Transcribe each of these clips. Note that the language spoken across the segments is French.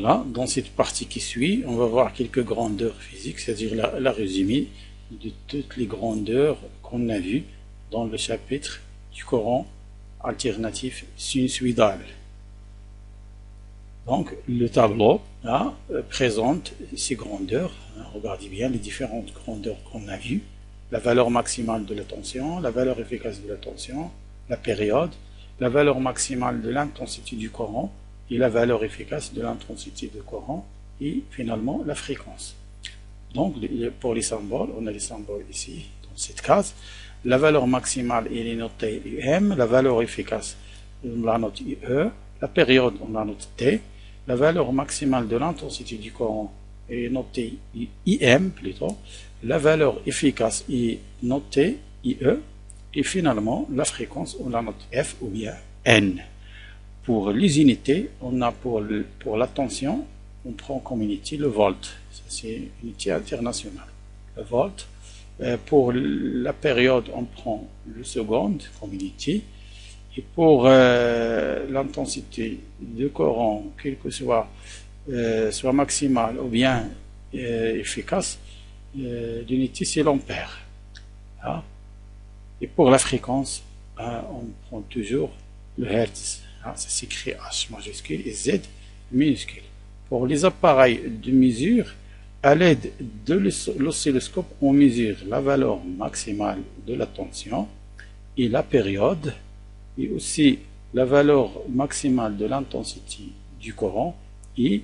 Voilà, dans cette partie qui suit, on va voir quelques grandeurs physiques, c'est-à-dire la résumé de toutes les grandeurs qu'on a vues dans le chapitre du courant alternatif sinusoïdal. Donc, le tableau là, présente ces grandeurs. Regardez bien les différentes grandeurs qu'on a vues. La valeur maximale de la tension, la valeur efficace de la tension, la période, la valeur maximale de l'intensité du courant et la valeur efficace de l'intensité du courant et finalement la fréquence. Donc, pour les symboles, on a les symboles ici, dans cette case. La valeur maximale, elle est notée UM, la valeur efficace, on la note IE, la période, on la note T, la valeur maximale de l'intensité du courant est notée IM plutôt, la valeur efficace est notée IE, et finalement, la fréquence, on la note F ou bien N. Pour les unités, on a pour la tension, on prend comme unité le volt. C'est une unité internationale. Le volt. Pour la période, on prend le seconde comme unité. Et pour l'intensité de courant, quel que soit maximale ou bien efficace, l'unité c'est l'ampère. Ah. Et pour la fréquence, on prend toujours le hertz. Ça s'écrit H majuscule et Z minuscule. Pour les appareils de mesure, à l'aide de l'oscilloscope, on mesure la valeur maximale de la tension et la période, et aussi la valeur maximale de l'intensité du courant, et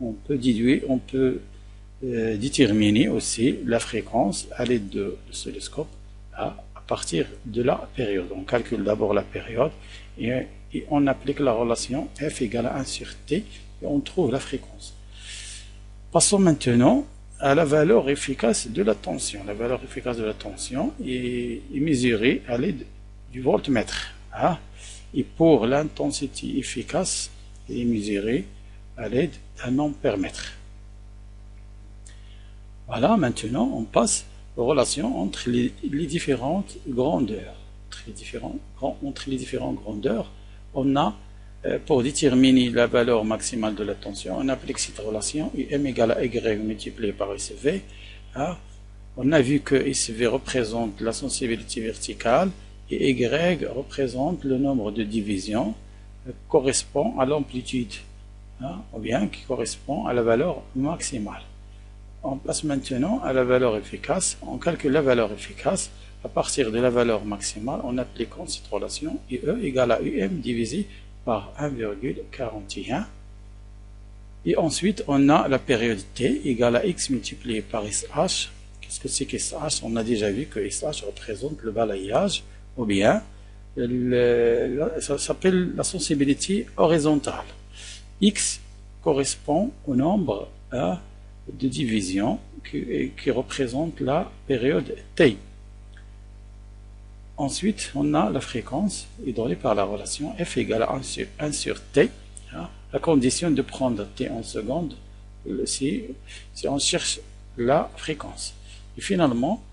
on peut déterminer aussi la fréquence à l'aide de l'oscilloscope à partir de la période. On calcule d'abord la période et on applique la relation F égale à 1 sur T et on trouve la fréquence. Passons maintenant à la valeur efficace de la tension. La valeur efficace de la tension est mesurée à l'aide du voltmètre. Et pour l'intensité efficace, elle est mesurée à l'aide d'un ampère-mètre. Voilà, maintenant on passe aux relations entre les différentes grandeurs. Entre les différentes grandeurs, on a, pour déterminer la valeur maximale de la tension, on applique cette relation M égale à Y multiplié par SV. On a vu que SV représente la sensibilité verticale et Y représente le nombre de divisions correspond à l'amplitude, ou bien qui correspond à la valeur maximale. On passe maintenant à la valeur efficace. On calcule la valeur efficace à partir de la valeur maximale en appliquant cette relation IE égale à UM divisé par 1,41. Et ensuite, on a la période T égale à X multiplié par SH. Qu'est-ce que c'est que SH? On a déjà vu que SH représente le balayage, ou bien ça s'appelle la sensibilité horizontale. X correspond au nombre de division qui représente la période T. Ensuite, on a la fréquence est donnée par la relation F égale à 1 sur T. La condition de prendre T en seconde, si on cherche la fréquence. Et finalement,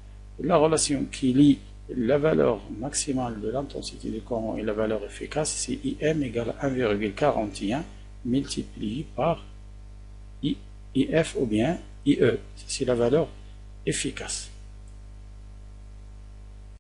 la relation qui lie la valeur maximale de l'intensité du courant et la valeur efficace, c'est IM égale à 1,41 multiplié par IF ou bien IE, c'est la valeur efficace.